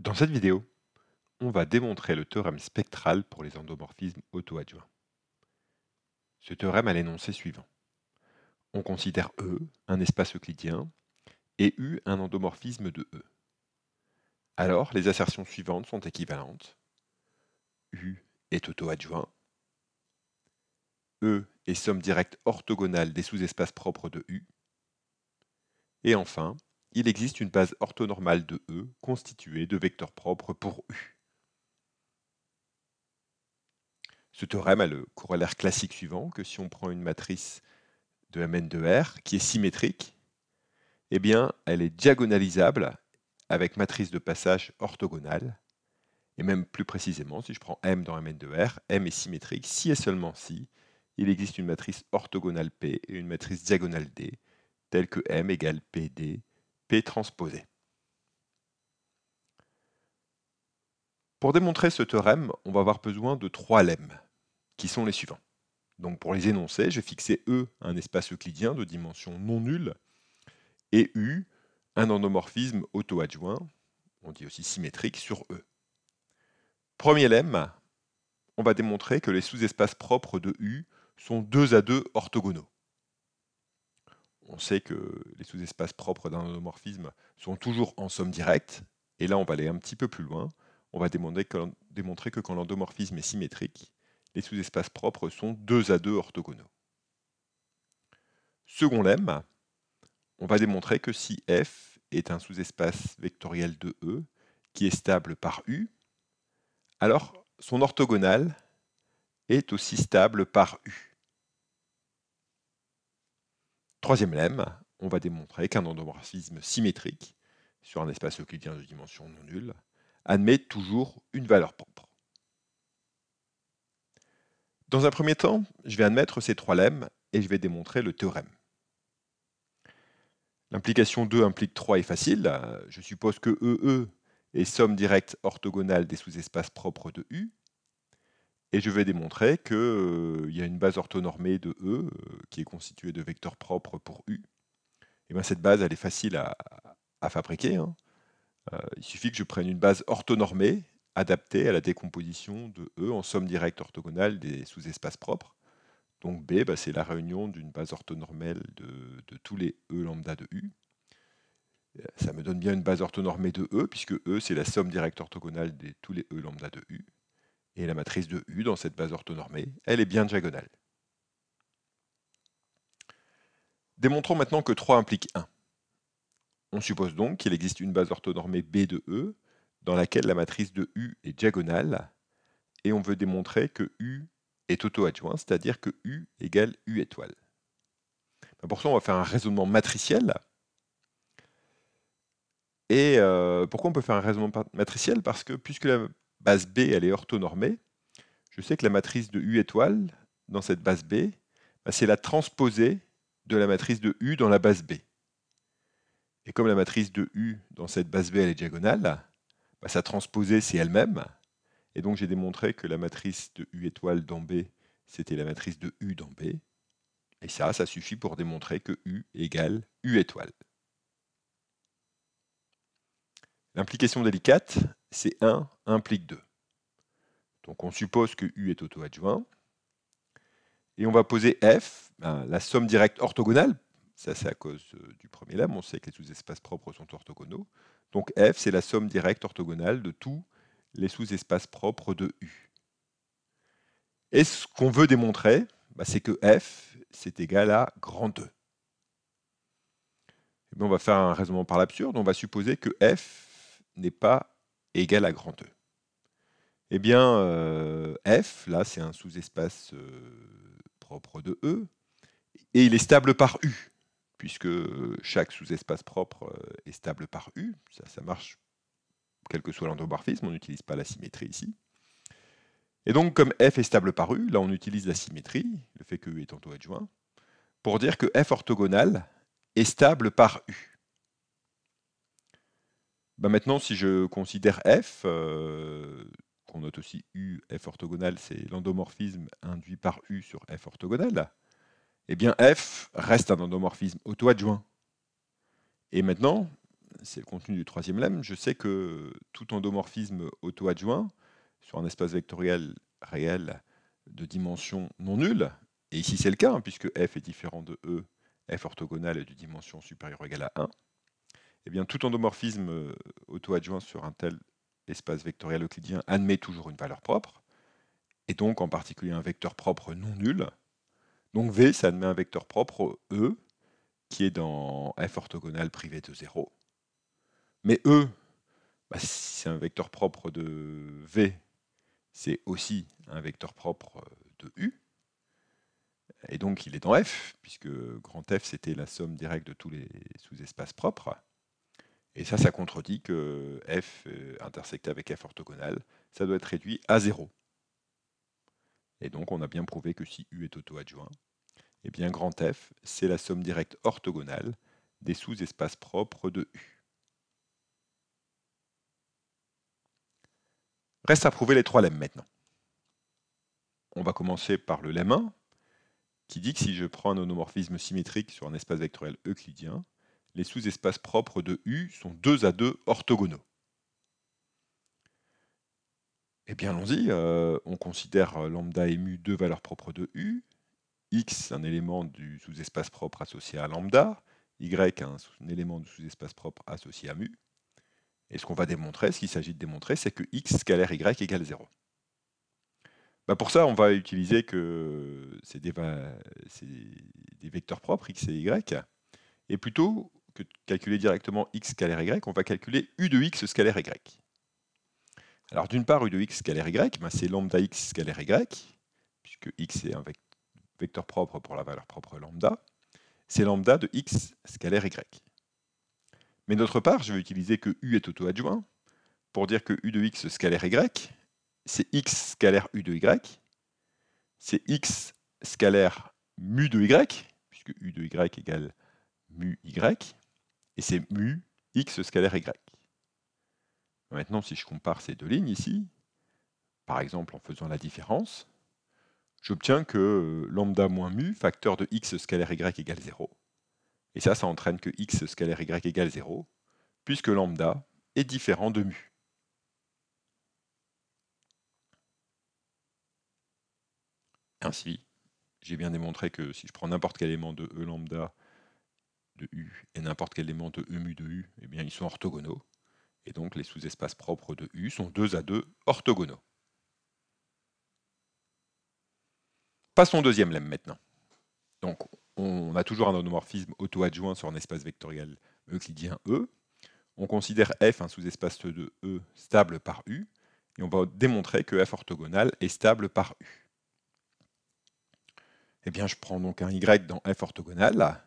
Dans cette vidéo, on va démontrer le théorème spectral pour les endomorphismes auto-adjoints. Ce théorème a l'énoncé suivant. On considère E un espace euclidien et U un endomorphisme de E. Alors, les assertions suivantes sont équivalentes. U est auto-adjoint. E est somme directe orthogonale des sous-espaces propres de U. Et enfin, il existe une base orthonormale de E constituée de vecteurs propres pour U. Ce théorème a le corollaire classique suivant, que si on prend une matrice de Mn de R qui est symétrique, eh bien, elle est diagonalisable avec matrice de passage orthogonale. Et même plus précisément, si je prends M dans Mn de R, M est symétrique si et seulement si il existe une matrice orthogonale P et une matrice diagonale D, telle que M égale PD, P transposé. Pour démontrer ce théorème, on va avoir besoin de trois lemmes, qui sont les suivants. Donc pour les énoncer, je vais fixer E un espace euclidien de dimension non nulle, et U un endomorphisme auto-adjoint, on dit aussi symétrique, sur E. Premier lemme, on va démontrer que les sous-espaces propres de U sont 2 à 2 orthogonaux. On sait que les sous-espaces propres d'un endomorphisme sont toujours en somme directe, et là on va aller un petit peu plus loin, on va démontrer que quand l'endomorphisme est symétrique, les sous-espaces propres sont 2 à 2 orthogonaux. Second lemme, on va démontrer que si F est un sous-espace vectoriel de E qui est stable par U, alors son orthogonale est aussi stable par U. Troisième lemme, on va démontrer qu'un endomorphisme symétrique sur un espace euclidien de dimension non nulle admet toujours une valeur propre. Dans un premier temps, je vais admettre ces trois lemmes et je vais démontrer le théorème. L'implication 2 implique 3 est facile. Je suppose que EE est somme directe orthogonale des sous-espaces propres de U. Et je vais démontrer qu'il y a une base orthonormée de E qui est constituée de vecteurs propres pour U. Et bien cette base, elle est facile à fabriquer. Il suffit que je prenne une base orthonormée adaptée à la décomposition de E en somme directe orthogonale des sous-espaces propres. Donc B, c'est la réunion d'une base orthonormelle de tous les E lambda de U. Ça me donne bien une base orthonormée de E, puisque E, c'est la somme directe orthogonale de tous les E lambda de U. Et la matrice de U dans cette base orthonormée, elle est bien diagonale. Démontrons maintenant que 3 implique 1. On suppose donc qu'il existe une base orthonormée B de E, dans laquelle la matrice de U est diagonale, et on veut démontrer que U est auto-adjoint, c'est-à-dire que U égale U étoile. Pour ça, on va faire un raisonnement matriciel. Et pourquoi on peut faire un raisonnement matriciel? Parce que puisque la base B elle est orthonormée, je sais que la matrice de U étoile, dans cette base B, c'est la transposée de la matrice de U dans la base B. Et comme la matrice de U dans cette base B elle est diagonale, sa transposée c'est elle-même. Et donc j'ai démontré que la matrice de U étoile dans B, c'était la matrice de U dans B. Et ça suffit pour démontrer que U égale U étoile. L'implication délicate, c'est 1 implique 2. Donc on suppose que U est auto-adjoint. Et on va poser F, la somme directe orthogonale. Ça, c'est à cause du premier lemme. On sait que les sous-espaces propres sont orthogonaux. Donc F, c'est la somme directe orthogonale de tous les sous-espaces propres de U. Et ce qu'on veut démontrer, c'est que F, c'est égal à grand E. Et bien, on va faire un raisonnement par l'absurde. On va supposer que F n'est pas égal à grand E. Eh bien, F, là, c'est un sous-espace propre de E, et il est stable par U, puisque chaque sous-espace propre est stable par U. Ça marche, quel que soit l'endomorphisme, on n'utilise pas la symétrie ici. Et donc, comme F est stable par U, là, on utilise la symétrie, le fait que U est auto-adjoint, pour dire que F orthogonal est stable par U. Maintenant, si je considère F, qu'on note aussi U, F orthogonal, c'est l'endomorphisme induit par U sur F orthogonal, eh bien F reste un endomorphisme auto-adjoint. Et maintenant, c'est le contenu du troisième lemme, je sais que tout endomorphisme auto-adjoint sur un espace vectoriel réel de dimension non nulle, et ici c'est le cas, puisque f est différent de E, f orthogonal est de dimension supérieure ou égale à 1, eh bien tout endomorphisme auto-adjoint sur un tel espace vectoriel euclidien admet toujours une valeur propre, et donc en particulier un vecteur propre non nul. Donc V, ça admet un vecteur propre E, qui est dans f orthogonal privé de 0. Mais E, si c'est un vecteur propre de V, c'est aussi un vecteur propre de U. Et donc il est dans F, puisque grand F c'était la somme directe de tous les sous-espaces propres. Et ça contredit que F intersecté avec F orthogonal, ça doit être réduit à 0. Et donc on a bien prouvé que si U est auto-adjoint, eh bien grand F, c'est la somme directe orthogonale des sous-espaces propres de U. Reste à prouver les trois lemmes maintenant. On va commencer par le lemme 1, qui dit que si je prends un honomorphisme symétrique sur un espace vectoriel euclidien, les sous-espaces propres de U sont 2 à 2 orthogonaux. Eh bien allons-y, on considère lambda et mu deux valeurs propres de U, x un élément du sous-espace propre associé à lambda, y un élément du sous-espace propre associé à mu. Et ce qu'on va démontrer, ce qu'il s'agit de démontrer, c'est que x scalaire y égale 0. Pour ça, on va utiliser que c'est des vecteurs propres, x et y, et plutôt que de calculer directement x scalaire y, on va calculer u de x scalaire y. Alors d'une part, u de x scalaire y, c'est lambda x scalaire y, puisque x est un vecteur propre pour la valeur propre lambda, c'est lambda de x scalaire y. Mais d'autre part, je vais utiliser que u est auto-adjoint pour dire que u de x scalaire y, c'est x scalaire u de y, c'est x scalaire mu de y, puisque u de y égale mu y, et c'est mu x scalaire y. Maintenant, si je compare ces deux lignes ici, par exemple en faisant la différence, j'obtiens que lambda moins mu, facteur de x scalaire y égale 0. Et ça entraîne que x scalaire y égale 0, puisque lambda est différent de mu. Ainsi, j'ai bien démontré que si je prends n'importe quel élément de E lambda de U et n'importe quel élément de E mu de U, eh bien ils sont orthogonaux. Et donc les sous-espaces propres de U sont 2 à 2 orthogonaux. Passons au deuxième lemme maintenant. Donc on a toujours un honomorphisme auto-adjoint sur un espace vectoriel euclidien E. On considère F un sous-espace de E stable par U, et on va démontrer que F orthogonal est stable par U. Eh bien, je prends donc un Y dans F orthogonal,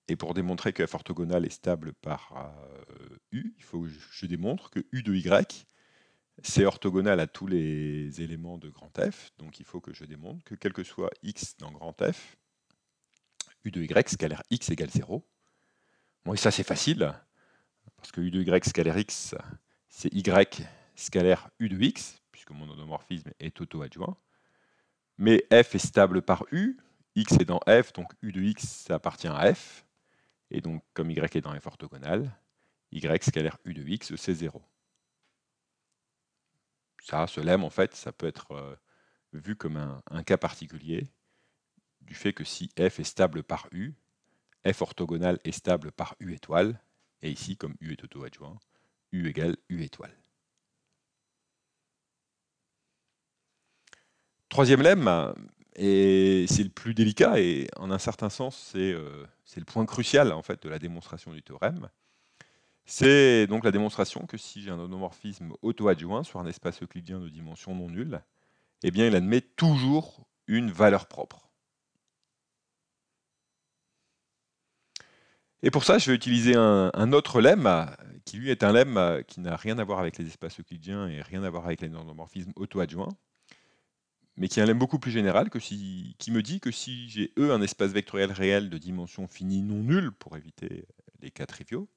et pour démontrer que F orthogonal est stable par U, il faut que je démontre que U de Y, c'est orthogonal à tous les éléments de grand F, donc il faut que je démontre que quel que soit X dans grand F, U de Y scalaire X égale 0. Bon, et ça c'est facile, parce que U de Y scalaire X, c'est Y scalaire U de X, puisque mon honomorphisme est auto-adjoint. Mais F est stable par U, X est dans F, donc U de X, ça appartient à F. Et donc, comme Y est dans F orthogonal, Y scalaire U de X, c'est 0. Ça, ce lemme, en fait, ça peut être vu comme un cas particulier du fait que si F est stable par U, F orthogonal est stable par U étoile, et ici, comme U est auto-adjoint, U égale U étoile. Troisième lemme, et c'est le plus délicat, et en un certain sens, c'est le point crucial en fait, de la démonstration du théorème. C'est donc la démonstration que si j'ai un honomorphisme auto-adjoint sur un espace euclidien de dimension non nulle, eh bien il admet toujours une valeur propre. Et pour ça, je vais utiliser un autre lemme, qui lui est un lemme qui n'a rien à voir avec les espaces euclidiens et rien à voir avec les honomorphismes auto-adjoints, mais qui est un lemme beaucoup plus général, qui me dit que si j'ai E un espace vectoriel réel de dimension finie non nulle, pour éviter les cas triviaux,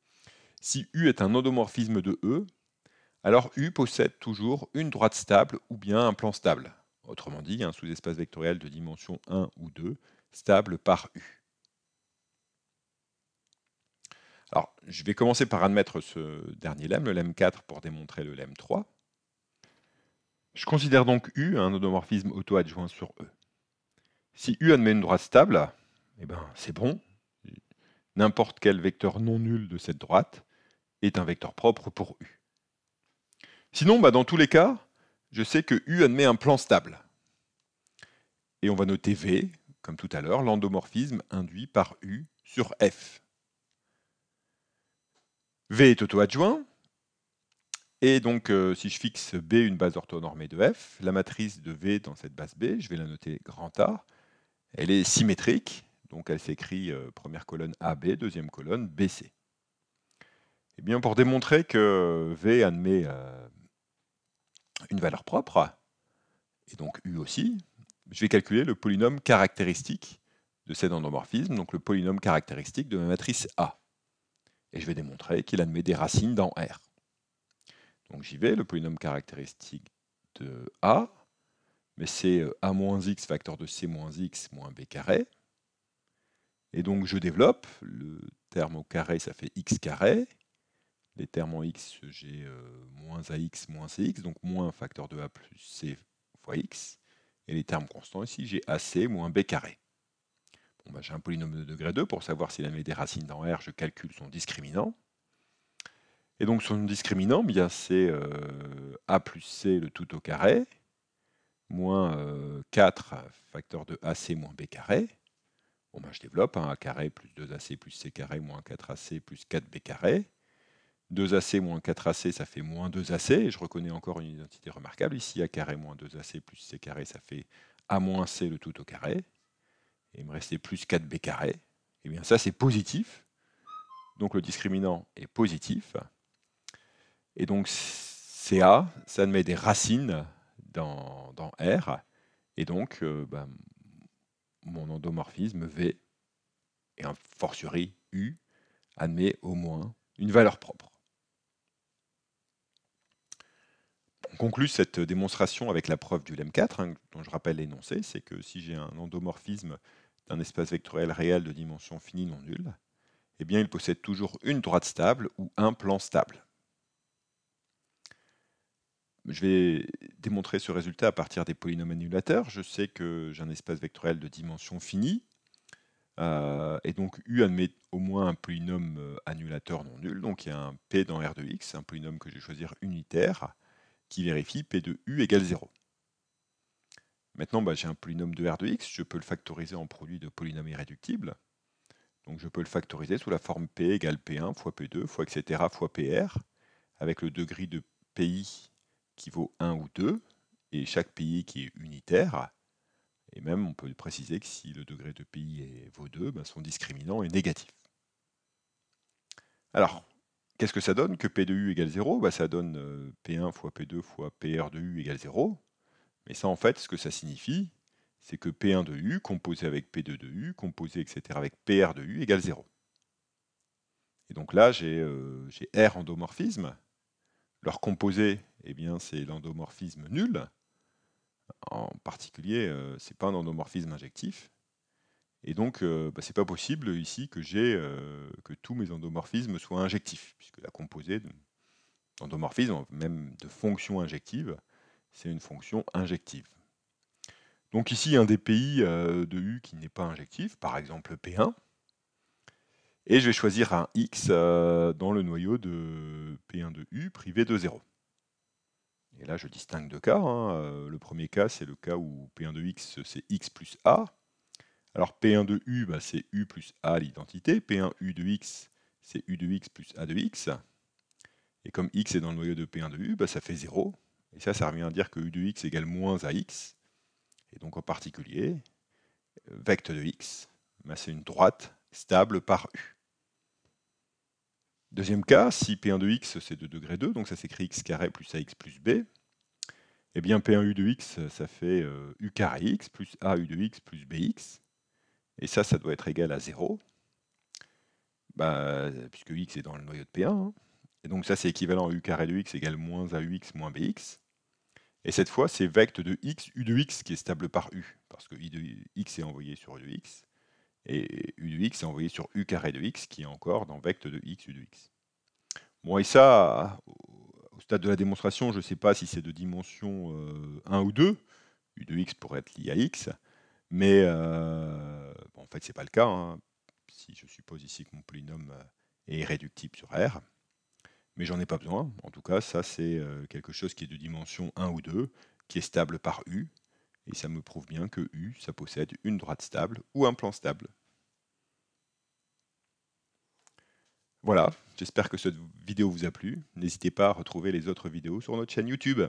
si U est un endomorphisme de E, alors U possède toujours une droite stable ou bien un plan stable. Autrement dit, un sous-espace vectoriel de dimension 1 ou 2 stable par U. Alors, je vais commencer par admettre ce dernier lemme, le lemme 4, pour démontrer le lemme 3. Je considère donc U un endomorphisme auto-adjoint sur E. Si U admet une droite stable, eh ben, c'est bon. N'importe quel vecteur non nul de cette droite est un vecteur propre pour U. Sinon, dans tous les cas, je sais que U admet un plan stable. Et on va noter V, comme tout à l'heure, l'endomorphisme induit par U sur F. V est auto-adjoint, et donc si je fixe B une base orthonormée de F, la matrice de V dans cette base B, je vais la noter grand A, elle est symétrique, donc elle s'écrit première colonne AB, deuxième colonne BC. Et bien pour démontrer que V admet une valeur propre, et donc U aussi, je vais calculer le polynôme caractéristique de cet endomorphisme, donc le polynôme caractéristique de ma matrice A. Et je vais démontrer qu'il admet des racines dans R. Donc j'y vais, le polynôme caractéristique de A, mais c'est A moins X facteur de C moins X moins B carré. Et donc je développe, le terme au carré ça fait X carré, les termes en X j'ai moins AX moins CX, donc moins facteur de A plus C fois X, et les termes constants ici j'ai AC moins B carré. Bon, j'ai un polynôme de degré 2, pour savoir s'il admet des racines dans R, je calcule son discriminant. Et donc son discriminant, bien c'est A plus C le tout au carré, moins 4 facteur de AC moins B carré. Bon, je développe, A carré plus 2AC plus C carré moins 4AC plus 4B carré. 2AC moins 4AC, ça fait moins 2AC, et je reconnais encore une identité remarquable. Ici, A carré moins 2AC plus C carré, ça fait A moins C le tout au carré. Et il me restait plus 4B carré. Et bien ça, c'est positif. Donc le discriminant est positif. Et donc CA, ça admet des racines dans R. Et donc, mon endomorphisme V, et a fortiori U, admet au moins une valeur propre. On conclut cette démonstration avec la preuve du lemme 4, dont je rappelle l'énoncé, c'est que si j'ai un endomorphisme d'un espace vectoriel réel de dimension finie non nulle, eh bien il possède toujours une droite stable ou un plan stable. Je vais démontrer ce résultat à partir des polynômes annulateurs. Je sais que j'ai un espace vectoriel de dimension finie, et donc U admet au moins un polynôme annulateur non nul, donc il y a un P dans R de X, un polynôme que je vais choisir unitaire, qui vérifie P de U égale 0. Maintenant, j'ai un polynôme de R de X, je peux le factoriser en produit de polynômes irréductibles. Donc je peux le factoriser sous la forme P égale P1 fois P2 fois etc. fois PR, avec le degré de PI qui vaut 1 ou 2, et chaque PI qui est unitaire. Et même, on peut préciser que si le degré de PI vaut 2, son discriminant est négatif. Alors, qu'est-ce que ça donne que P de U égale 0 ? Ça donne P1 fois P2 fois PR de U égale 0. Mais ça, en fait, ce que ça signifie, c'est que P1 de U composé avec P2 de U, composé, etc., avec PR de U égale 0. Et donc là, j'ai R endomorphisme. Leur composé, c'est l'endomorphisme nul. En particulier, ce n'est pas un endomorphisme injectif. Et donc, c'est pas possible ici que tous mes endomorphismes soient injectifs, puisque la composée d'endomorphisme, même de fonction injective, c'est une fonction injective. Donc ici, un des PI de U qui n'est pas injectif, par exemple P1, et je vais choisir un X dans le noyau de P1 de U privé de 0. Et là, je distingue deux cas. Le premier cas, c'est le cas où P1 de X, c'est X plus A. Alors P1 de U, c'est U plus A l'identité. P1 U de X, c'est U de X plus A de X. Et comme X est dans le noyau de P1 de U, ça fait 0. Et ça revient à dire que U de X égale moins AX. Et donc en particulier, vecte de X, c'est une droite stable par U. Deuxième cas, si P1 de X c'est de degré 2, donc ça s'écrit X carré plus AX plus B, eh bien P1 U de X, ça fait U carré X plus A U de X plus BX. Et ça doit être égal à 0, puisque X est dans le noyau de P1. Et donc ça, c'est équivalent à U carré de X égale moins AUX moins BX. Et cette fois, c'est vecte de X, U de X qui est stable par U, parce que I de X est envoyé sur U de X. Et U de x est envoyé sur U carré de x, qui est encore dans vecte de x, U de x. Bon, et ça, au stade de la démonstration, je ne sais pas si c'est de dimension 1 ou 2. U de x pourrait être lié à x. Mais bon, en fait, ce n'est pas le cas, hein, si je suppose ici que mon polynôme est irréductible sur R. Mais j'en ai pas besoin. En tout cas, ça, c'est quelque chose qui est de dimension 1 ou 2, qui est stable par U. Et ça me prouve bien que U, ça possède une droite stable ou un plan stable. Voilà, j'espère que cette vidéo vous a plu. N'hésitez pas à retrouver les autres vidéos sur notre chaîne YouTube.